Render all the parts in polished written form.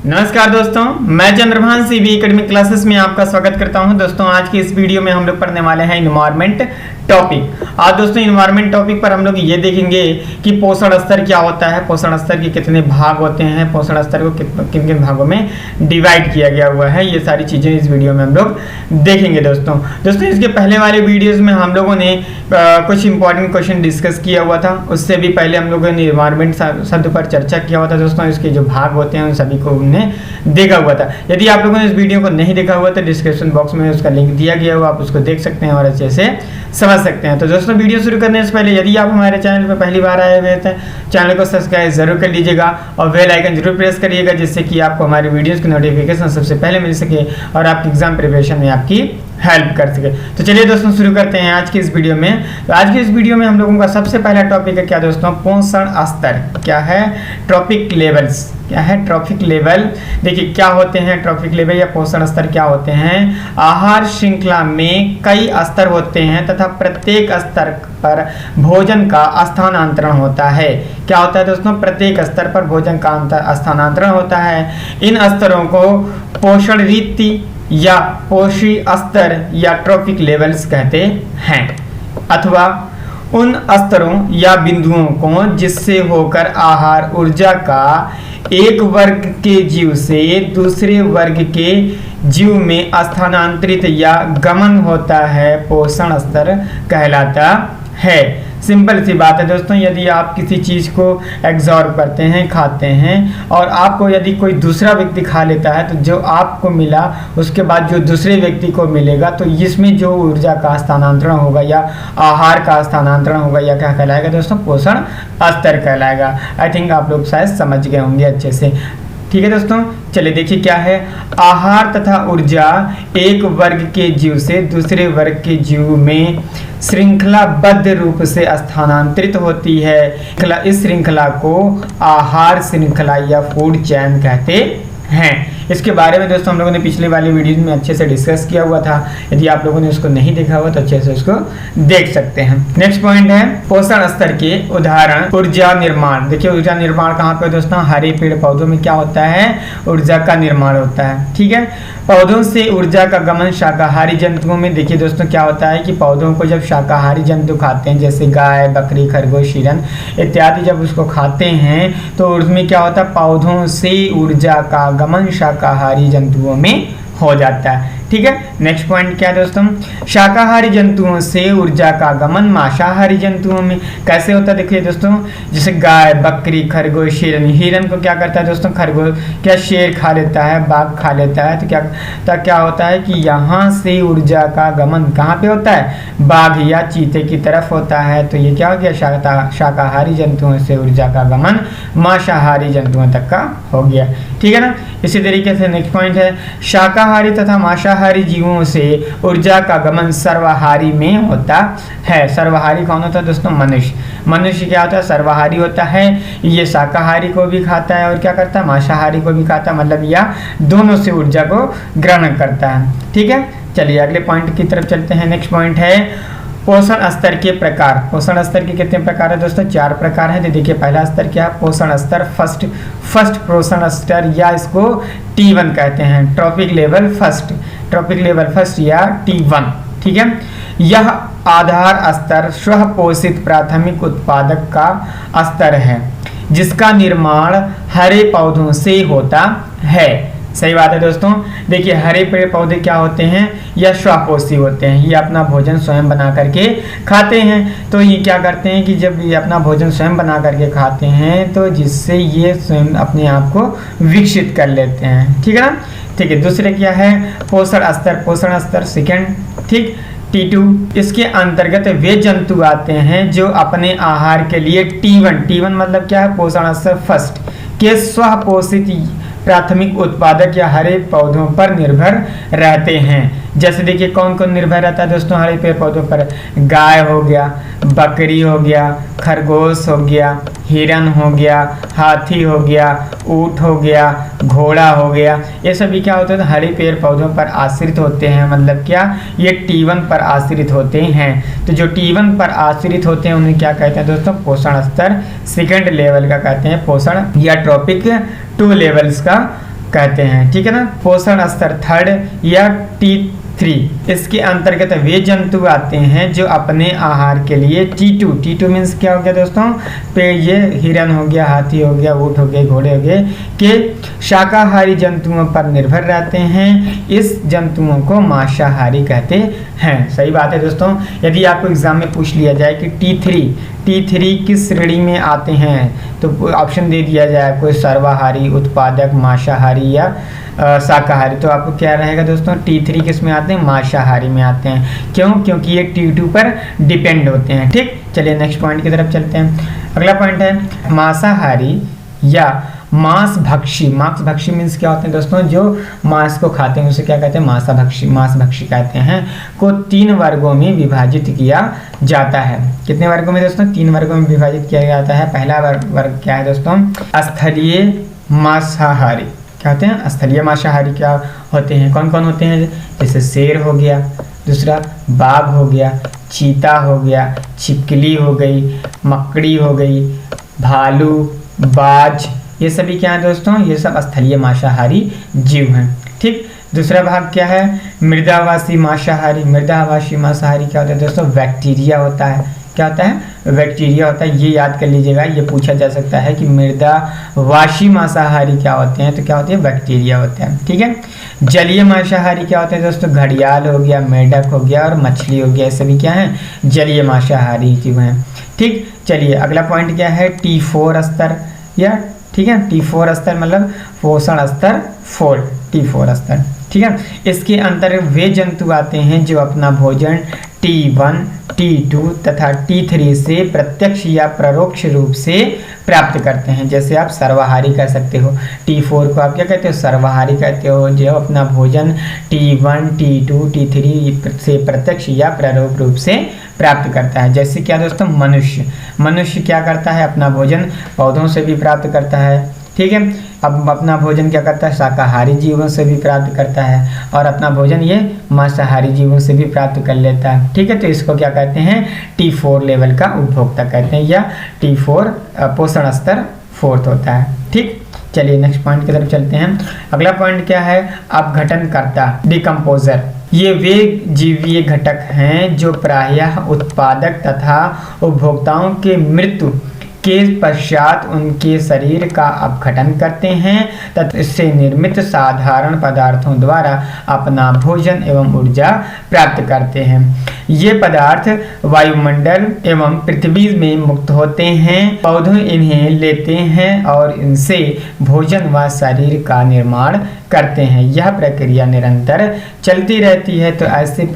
नमस्कार दोस्तों, मैं चंद्रभान सीबी एकेडमिक क्लासेस में आपका स्वागत करता हूं। दोस्तों आज की इस वीडियो में हम लोग पढ़ने वाले हैं इन्वायरमेंट टॉपिक। आज दोस्तों इन्वायरमेंट टॉपिक पर हम लोग ये देखेंगे कि पोषण स्तर क्या होता है, पोषण स्तर के कितने भाग होते हैं, पोषण स्तर को किन किन भागों में डिवाइड किया गया हुआ है, ये सारी चीजें इस वीडियो में हम लोग देखेंगे। दोस्तों इसके पहले वाले वीडियोज में हम लोगों ने कुछ इंपॉर्टेंट क्वेश्चन डिस्कस किया हुआ था। उससे भी पहले हम लोगों ने इन्वायरमेंट शब्द पर चर्चा किया हुआ था। दोस्तों इसके जो भाग होते हैं उन सभी को हमने देखा हुआ था। यदि आप लोगों ने इस वीडियो को नहीं देखा हुआ तो डिस्क्रिप्शन बॉक्स में उसका लिंक दिया गया हुआ, आप उसको देख सकते हैं और अच्छे से समझ सकते हैं। तो दोस्तों वीडियो शुरू करने से पहले यदि आप हमारे चैनल पर पहली बार आए हुए हैं, चैनल को सब्सक्राइब जरूर कर लीजिएगा और बेल आइकन जरूर प्रेस करिएगा, जिससे कि आपको हमारी वीडियोस की नोटिफिकेशन सबसे पहले मिल सके और आपकी एग्जाम प्रिपरेशन में आपकी हेल्प कर सके। तो चलिए दोस्तों शुरू करते हैं आज की इस वीडियो में। तो आज की इस वीडियो में हम लोगों का सबसे पहला टॉपिक है क्या दोस्तों, पोषण स्तर। क्या है? Trophic levels. क्या है? Trophic level. देखिए क्या होते हैं ट्रॉपिक लेवल या पोषण स्तर क्या होते हैं। आहार श्रृंखला में कई स्तर होते हैं तथा प्रत्येक स्तर पर भोजन का स्थानांतरण होता है। क्या होता है दोस्तों? प्रत्येक स्तर पर भोजन का स्थानांतरण होता है। इन स्तरों को पोषण रीति या पोषी स्तर या ट्रॉपिक लेवल्स कहते हैं, अथवा उन स्तरों या बिंदुओं को जिससे होकर आहार ऊर्जा का एक वर्ग के जीव से दूसरे वर्ग के जीव में स्थानांतरित या गमन होता है, पोषण स्तर कहलाता है। सिंपल सी बात है दोस्तों, यदि आप किसी चीज़ को एब्जॉर्ब करते हैं, खाते हैं, और आपको यदि कोई दूसरा व्यक्ति खा लेता है तो जो आपको मिला उसके बाद जो दूसरे व्यक्ति को मिलेगा, तो इसमें जो ऊर्जा का स्थानांतरण होगा या आहार का स्थानांतरण होगा या क्या कहलाएगा दोस्तों, पोषण स्तर कहलाएगा। आई थिंक आप लोग शायद समझ गए होंगे अच्छे से। ठीक है दोस्तों, चलिए देखिए क्या है। आहार तथा ऊर्जा एक वर्ग के जीव से दूसरे वर्ग के जीव में श्रृंखलाबद्ध रूप से स्थानांतरित होती है। इस श्रृंखला को आहार श्रृंखला या फूड चेन कहते हैं। इसके बारे में दोस्तों हम लोगों ने पिछले वाली वीडियो में अच्छे से डिस्कस किया हुआ था। यदि आप लोगों ने उसको नहीं देखा हुआ तो अच्छे से उसको देख सकते हैं। नेक्स्ट पॉइंट है पोषण स्तर के उदाहरण। ऊर्जा निर्माण। देखिए ऊर्जा निर्माण कहाँ पे दोस्तों, हरे पेड़ पौधों में क्या होता है, ऊर्जा का निर्माण होता है। ठीक है, पौधों से ऊर्जा का गमन शाकाहारी जंतुओं में। देखिए दोस्तों क्या होता है कि पौधों को जब शाकाहारी जंतु खाते हैं, जैसे गाय, बकरी, खरगोश, हिरन इत्यादि, जब उसको खाते हैं तो उसमें क्या होता है, पौधों से ऊर्जा का गमन शाकाहारी जंतुओं में हो जाता है। ठीक है, नेक्स्ट पॉइंट क्या है दोस्तों, शाकाहारी जंतुओं से ऊर्जा का गमन मांसाहारी जंतुओं में कैसे होता है। देखिए दोस्तों, जैसे गाय, बकरी, खरगोश, हिरन को क्या करता है दोस्तों, खरगोश क्या शेर खा लेता है, बाघ खा लेता है, तो क्या होता है कि यहाँ से ऊर्जा का गमन कहाँ पे होता है, बाघ या चीते की तरफ होता है। तो ये क्या हो गया, शाकाहारी जंतुओं से ऊर्जा का गमन मांसाहारी जंतुओं तक का हो गया। ठीक है ना। इसी तरीके से नेक्स्ट पॉइंट है, शाकाहारी तथा मांसाहारी जीवों से ऊर्जा का गमन सर्वाहारी में होता है। सर्वाहारी कौन होता है दोस्तों, मनुष्य। मनुष्य क्या होता है, सर्वाहारी होता है। ये शाकाहारी को भी खाता है और क्या करता है, मांसाहारी को भी खाता है, मतलब यह दोनों से ऊर्जा को ग्रहण करता है। ठीक है, चलिए अगले पॉइंट की तरफ चलते हैं। नेक्स्ट पॉइंट है पोषण स्तर के प्रकार। पोषण स्तर के कितने प्रकार है दोस्तों, 4 प्रकार है। तो देखिए पहला स्तर क्या है, पोषण स्तर फर्स्ट पोषण स्तर, या इसको T1 कहते हैं, ट्रॉपिक लेवल फर्स्ट या T1। ठीक है, यह आधार स्तर स्वपोषित प्राथमिक उत्पादक का स्तर है जिसका निर्माण हरे पौधों से होता है। सही बात है दोस्तों। देखिए हरे पेड़ पौधे क्या होते हैं, यह स्वपोषी होते हैं, ये अपना भोजन स्वयं बना करके खाते हैं। तो ये क्या करते हैं कि जब ये अपना भोजन स्वयं बना करके खाते हैं तो जिससे ये स्वयं अपने आप को विकसित कर लेते हैं। ठीक है ना। ठीक है, दूसरे क्या है पोषण स्तर सेकेंड। ठीक, T2। इसके अंतर्गत वे जंतु आते हैं जो अपने आहार के लिए T1 मतलब क्या है, पोषण स्तर फर्स्ट के स्वपोषित प्राथमिक उत्पादक या हरे पौधों पर निर्भर रहते हैं। जैसे देखिए कौन कौन निर्भर रहता है दोस्तों हरे पेड़ पौधों पर, गाय हो गया, बकरी हो गया, खरगोश हो गया, हिरन हो गया, हाथी हो गया, ऊंट हो गया, घोड़ा हो गया। ये सभी क्या होते हैं, हरे पेड़ पौधों पर आश्रित होते हैं। मतलब क्या, ये T1 पर आश्रित होते हैं। तो जो T1 पर आश्रित होते हैं उन्हें क्या कहते हैं दोस्तों, पोषण स्तर सेकंड लेवल का कहते हैं, पोषण या ट्रॉपिक 2 लेवल्स का कहते हैं, ठीक है ना। पोषण स्तर थर्ड या T3, इसके अंतर्गत वे जंतु आते हैं जो अपने आहार के लिए T2 मीन्स क्या हो गया दोस्तों, पे ये हिरन हो गया, हाथी हो गया, ऊँट हो गए, घोड़े हो गए, के शाकाहारी जंतुओं पर निर्भर रहते हैं। इस जंतुओं को मांसाहारी कहते हैं। सही बात है दोस्तों। यदि आपको एग्जाम में पूछ लिया जाए कि T3 किस श्रेणी में आते हैं, तो ऑप्शन दे दिया जाए कोई सर्वाहारी, उत्पादक, मांसाहारी या शाकाहारी, तो आपको क्या रहेगा दोस्तों, T3 किस में आते हैं, मांसाहारी में आते हैं। क्यों? क्योंकि ये T2 पर डिपेंड होते हैं। ठीक, चलिए नेक्स्ट पॉइंट की तरफ चलते हैं। अगला पॉइंट है मांसाहारी या मांसभक्षी मीन्स क्या होते हैं दोस्तों, जो मांस को खाते हैं उसे क्या कहते हैं, मांसभक्षी कहते हैं। को 3 वर्गों में विभाजित किया जाता है। कितने वर्गों में दोस्तों, 3 वर्गों में विभाजित किया जाता है। पहला वर्ग क्या है दोस्तों, स्थलीय मांसाहारी। क्या होते हैं, स्थलीय मांसाहारी क्या होते हैं, कौन कौन होते हैं, जैसे शेर हो गया, दूसरा बाघ हो गया, चीता हो गया, छिपकली हो गई, मकड़ी हो गई, भालू, बाज, ये सभी क्या है दोस्तों, ये सब स्थलीय मांसाहारी जीव हैं। ठीक, दूसरा भाग क्या है, मृदावासी मांसाहारी। मृदावासी मांसाहारी क्या होता है दोस्तों, बैक्टीरिया होता है। क्या होता है, बैक्टीरिया होता है। ये याद कर लीजिएगा, ये पूछा जा सकता है कि मृदावासी मांसाहारी क्या होते हैं, तो क्या होते हैं, बैक्टीरिया होते हैं। ठीक है, जलीय मांसाहारी क्या होते हैं दोस्तों, घड़ियाल हो गया, मेंढक हो गया और मछली हो गया, ये सभी क्या है, जलीय मांसाहारी जीव हैं। ठीक, चलिए अगला पॉइंट क्या है, T4 स्तर या, ठीक है, T4 स्तर मतलब पोषण स्तर 4, T4 स्तर। ठीक है, इसके अंतर्गत वे जंतु आते हैं जो अपना भोजन T1, T2 तथा T3 से प्रत्यक्ष या परोक्ष रूप से प्राप्त करते हैं। जैसे आप सर्वाहारी कह सकते हो, T4 को आप क्या कहते हो, सर्वाहारी कहते हो, जो अपना भोजन T1, T2, T3 से प्रत्यक्ष या परोक्ष रूप से प्राप्त करता है। जैसे क्या दोस्तों, मनुष्य क्या करता है, अपना भोजन पौधों से भी प्राप्त करता है। ठीक है, अब अपना भोजन क्या करता है, शाकाहारी जीवों से भी प्राप्त करता है और अपना भोजन ये मांसाहारी जीवों से भी प्राप्त कर लेता है। ठीक है, तो इसको क्या कहते हैं, T4 लेवल का उपभोक्ता कहते हैं या T4 पोषण स्तर 4 होता है। ठीक, चलिए नेक्स्ट पॉइंट की तरफ चलते हैं। अगला पॉइंट क्या है, अपघटनकर्ता, डिकम्पोजर। ये वे जीवीय घटक हैं जो प्रायः उत्पादक तथा उपभोक्ताओं के मृत्यु के पश्चात उनके शरीर का अपघटन करते हैं तथा इससे निर्मित साधारण पदार्थों द्वारा अपना भोजन एवं ऊर्जा प्राप्त करते हैं। ये पदार्थ वायुमंडल एवं पृथ्वी में मुक्त होते हैं, पौधे इन्हें लेते हैं और इनसे भोजन व शरीर का निर्माण करते हैं। यह प्रक्रिया निरंतर चलती रहती है। तो ऐसे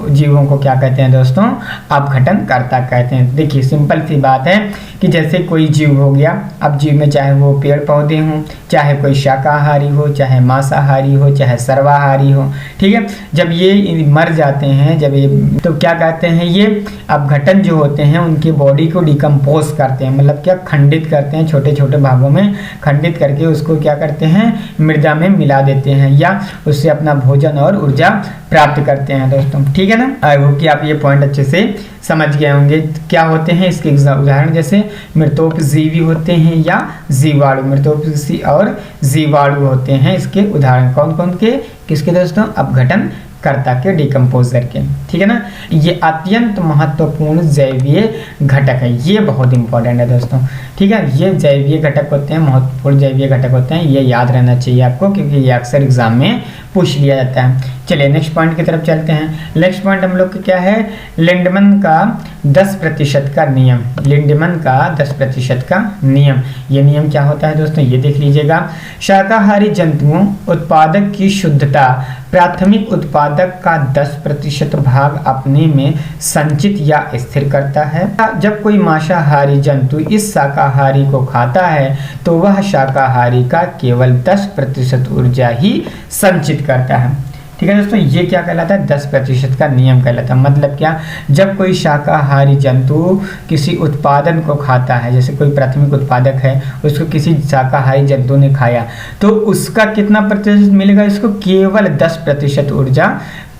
जीवों को क्या कहते हैं दोस्तों, अपघटनकर्ता कहते हैं। देखिए सिंपल सी बात है कि जैसे कोई जीव हो गया, अब जीव में चाहे वो पेड़ पौधे हों, चाहे कोई शाकाहारी हो, चाहे मांसाहारी हो, चाहे सर्वाहारी हो, ठीक है, जब ये मर जाते हैं, जब ये तो क्या कहते हैं, ये अपघटन जो होते हैं उनकी बॉडी को डिकम्पोज करते हैं, मतलब क्या खंडित करते हैं, छोटे छोटे भागों में खंडित करके उसको क्या करते हैं, मृदा में मिला देते हैं या उससे अपना भोजन और ऊर्जा प्राप्त करते हैं दोस्तों। ठीक है ना, आई होप कि आप ये पॉइंट अच्छे से समझ गए होंगे। क्या होते हैं इसके उदाहरण, जैसे मृतोपजीवी होते हैं या जीवाणु, मृतोपजीवी और जीवाणु होते हैं इसके उदाहरण। कौन कौन के, किसके दोस्तों, अपघटन कर्ता के, डिकम्पोजर के। ठीक है ना, ये अत्यंत महत्वपूर्ण जैवीय घटक है, ये बहुत इंपॉर्टेंट है दोस्तों। ठीक है, ये जैवीय घटक होते हैं, महत्वपूर्ण जैवीय घटक होते हैं, ये याद रहना चाहिए आपको क्योंकि ये अक्सर एग्जाम में पूछ लिया जाता है। चलिए नेक्स्ट पॉइंट की तरफ चलते हैं। नेक्स्ट पॉइंट हम लोग का क्या है, लिंडमैन का 10% का नियम। लिंडमैन का 10% का नियम, ये नियम क्या होता है दोस्तों, ये देख लीजिएगा। शाकाहारी जंतुओं उत्पादक की शुद्धता प्राथमिक उत्पादक का 10% भाग अपने में संचित या स्थिर करता है। जब कोई मांसाहारी जंतु इस शाकाहारी को खाता है तो वह शाकाहारी का केवल 10% ऊर्जा ही संचित करता है। ठीक है दोस्तों, ये क्या कहलाता है, 10% का नियम कहलाता है। मतलब क्या, जब कोई शाकाहारी जंतु किसी उत्पादन को खाता है, जैसे कोई प्राथमिक उत्पादक है, उसको किसी शाकाहारी जंतु ने खाया तो उसका कितना प्रतिशत मिलेगा, इसको केवल 10% ऊर्जा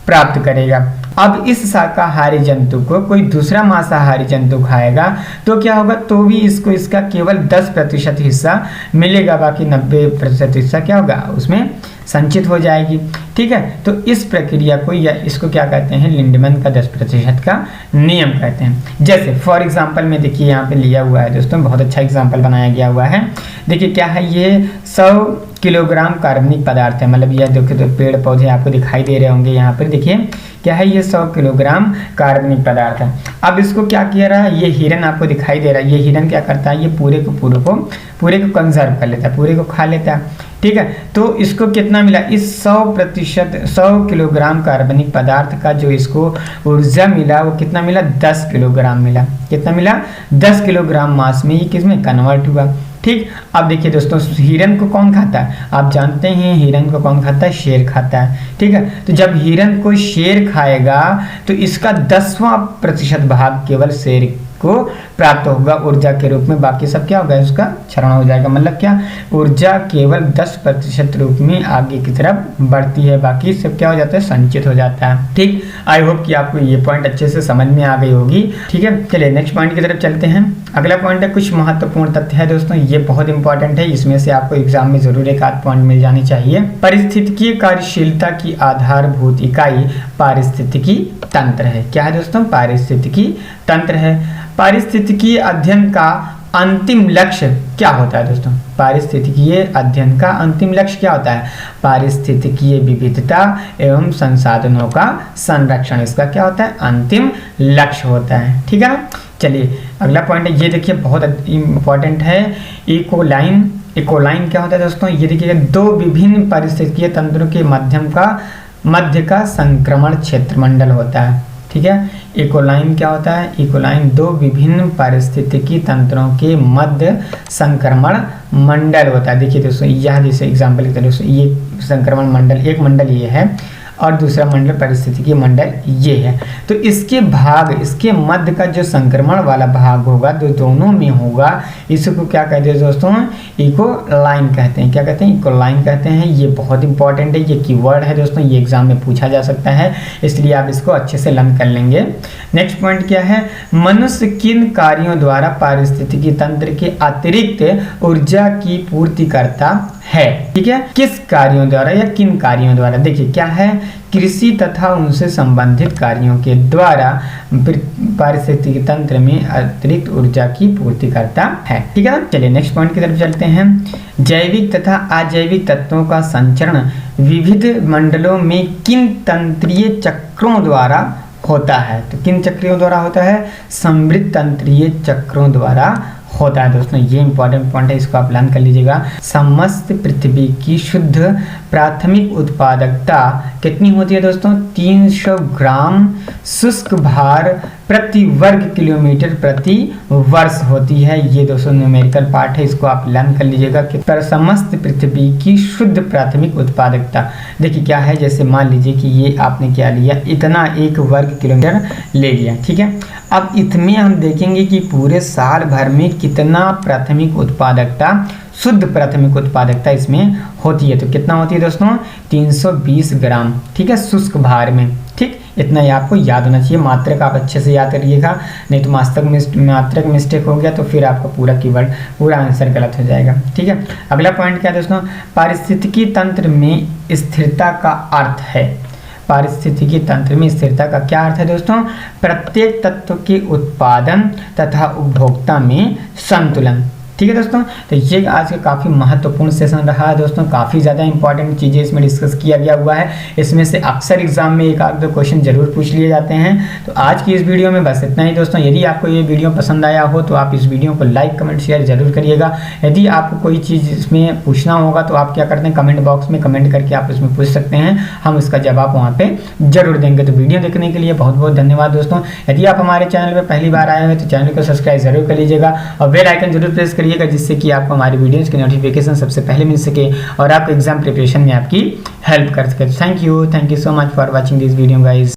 प्राप्त करेगा। अब इस शाकाहारी जंतु को कोई दूसरा मांसाहारी जंतु खाएगा तो क्या होगा, तो भी इसको इसका केवल 10% हिस्सा मिलेगा, बाकी 90% हिस्सा क्या होगा उसमें संचित हो जाएगी। ठीक है, तो इस प्रक्रिया को या इसको क्या कहते हैं, लिंडमैन का 10% का नियम कहते हैं। जैसे फॉर एग्जांपल में देखिए यहाँ पे लिया हुआ है दोस्तों, बहुत अच्छा एग्जांपल बनाया गया हुआ है। देखिए क्या है, ये 100 किलोग्राम कार्बनिक पदार्थ है, मतलब यह देखिए तो पेड़ पौधे आपको दिखाई दे रहे होंगे यहाँ पर। देखिए क्या है, ये 100 किलोग्राम कार्बनिक पदार्थ है। अब इसको क्या किया रहा है, ये हिरन आपको दिखाई दे रहा है, ये हिरन क्या करता है, ये पूरे को कंजर्व कर लेता है, पूरे को खा लेता है। ठीक है, तो इसको कितना मिला, इस 100 किलोग्राम कार्बनिक पदार्थ का जो इसको ऊर्जा मिला वो कितना मिला, 10 किलोग्राम मिला। कितना मिला, 10 किलोग्राम मास में ये किसमें कन्वर्ट हुआ। ठीक, अब देखिए दोस्तों, हिरन को कौन खाता है, आप जानते हैं हिरन को कौन खाता है, शेर खाता है। ठीक है, तो जब हिरन को शेर खाएगा तो इसका 10वां% भाग केवल शेर को प्राप्त होगा ऊर्जा के रूप में, बाकी सब क्या होगा, उसका क्षरण हो जाएगा। मतलब क्या, ऊर्जा केवल 10% रूप में आगे की तरफ बढ़ती है, बाकी सब क्या हो जाता है, संचित हो जाता है। ठीक, आई होप कि आपको ये पॉइंट अच्छे से समझ में आ गई होगी। ठीक है, चलिए नेक्स्ट पॉइंट की तरफ चलते हैं। अगला पॉइंट है, कुछ महत्वपूर्ण तथ्य है दोस्तों, ये बहुत इंपॉर्टेंट है, इसमें से आपको एग्जाम में जरूर एक आध पॉइंट मिल जानी चाहिए। पारिस्थितिकीय कार्यशीलता की आधारभूत इकाई पारिस्थितिकी तंत्र है। क्या है दोस्तों, पारिस्थितिकी तंत्र है। पारिस्थितिकीय अध्ययन का अंतिम लक्ष्य क्या होता है दोस्तों, पारिस्थितिकीय अध्ययन का अंतिम लक्ष्य क्या होता है, पारिस्थितिकीय विविधता एवं संसाधनों का संरक्षण, इसका क्या होता है, अंतिम लक्ष्य होता है। ठीक है, चलिए अगला पॉइंट है, ये देखिए बहुत इंपॉर्टेंट है, इकोलाइन। इकोलाइन क्या होता है दोस्तों, ये देखिए 2 विभिन्न पारिस्थितिकीय तंत्रों के मध्य का संक्रमण क्षेत्रमंडल होता है। ठीक है, इकोलाइन क्या होता है, इकोलाइन 2 विभिन्न पारिस्थितिकी तंत्रों के मध्य संक्रमण मंडल होता है। देखिए दोस्तों, यह जैसे एग्जांपल की तरह ये संक्रमण मंडल, एक मंडल ये है और दूसरा मंडल पारिस्थितिकी मंडल ये है। तो इसके मध्य का जो संक्रमण वाला भाग होगा, जो दोनों में होगा, इसको क्या कहते हैं दोस्तों, इकोलाइन कहते हैं। क्या कहते हैं, इकोलाइन कहते हैं। ये बहुत इंपॉर्टेंट है, ये कीवर्ड है दोस्तों, ये एग्जाम में पूछा जा सकता है, इसलिए आप इसको अच्छे से लर्न कर लेंगे। नेक्स्ट पॉइंट क्या है, मनुष्य किन कार्यों द्वारा पारिस्थितिकी तंत्र के अतिरिक्त ऊर्जा की पूर्ति करता है। ठीक है, किस कार्यों द्वारा या किन कार्यों द्वारा, देखिए क्या है, कृषि तथा उनसे संबंधित कार्यों के द्वारा पारिस्थितिकी तंत्र में अतिरिक्त ऊर्जा की पूर्ति करता है। ठीक है, चलिए नेक्स्ट पॉइंट की तरफ चलते हैं। जैविक तथा अजैविक तत्वों का संचरण विविध मंडलों में किन तंत्रीय चक्रों द्वारा होता है, तो किन चक्रों द्वारा होता है, समृद्ध तंत्रीय चक्रों द्वारा होता है दोस्तों। ये इंपॉर्टेंट पॉइंट है, इसको आप लर्न कर लीजिएगा। समस्त पृथ्वी की शुद्ध प्राथमिक उत्पादकता कितनी होती है दोस्तों, 300 ग्राम शुष्क भार प्रति वर्ग किलोमीटर प्रति वर्ष होती है। ये दोस्तों न्यूमेरिकल पार्ट है, इसको आप लर्न कर लीजिएगा कि पर समस्त पृथ्वी की शुद्ध प्राथमिक उत्पादकता। देखिए क्या है, जैसे मान लीजिए कि ये आपने क्या लिया, इतना 1 वर्ग किलोमीटर ले लिया। ठीक है, अब इसमें हम देखेंगे कि पूरे साल भर में कितना प्राथमिक उत्पादकता, शुद्ध प्राथमिक उत्पादकता इसमें होती है। तो कितना होती है दोस्तों, 320 ग्राम। ठीक है, शुष्क भार में। ठीक, इतना ही आपको याद होना चाहिए। मात्रक आप अच्छे से याद करिएगा, नहीं तो मात्रक मिस्टेक हो गया तो फिर आपका पूरा कीवर्ड, पूरा आंसर गलत हो जाएगा। ठीक है, अगला पॉइंट क्या है दोस्तों, पारिस्थितिकी तंत्र में स्थिरता का अर्थ है। पारिस्थितिकी तंत्र में स्थिरता का क्या अर्थ है दोस्तों, प्रत्येक तत्व के उत्पादन तथा उपभोक्ता में संतुलन। ठीक है दोस्तों, तो ये आज का काफ़ी महत्वपूर्ण सेशन रहा है दोस्तों, काफ़ी ज़्यादा इंपॉर्टेंट चीज़ें इसमें डिस्कस किया गया हुआ है। इसमें से अक्सर एग्जाम में 1-2 क्वेश्चन जरूर पूछ लिए जाते हैं। तो आज की इस वीडियो में बस इतना ही दोस्तों। यदि आपको ये वीडियो पसंद आया हो तो आप इस वीडियो को लाइक कमेंट शेयर जरूर करिएगा। यदि आपको कोई चीज़ इसमें पूछना होगा तो आप क्या करते हैं, कमेंट बॉक्स में कमेंट करके आप इसमें पूछ सकते हैं, हम इसका जवाब वहाँ पर जरूर देंगे। तो वीडियो देखने के लिए बहुत बहुत धन्यवाद दोस्तों। यदि आप हमारे चैनल पर पहली बार आए हैं तो चैनल को सब्सक्राइब जरूर कर लीजिएगा और बेल आइकन जरूर प्रेस करिएगा, जिससे कि आपको हमारी वीडियोस की नोटिफिकेशन सबसे पहले मिल सके और आपको एग्जाम प्रिपरेशन में आपकी हेल्प कर सके। Thank you so much for watching this video guys.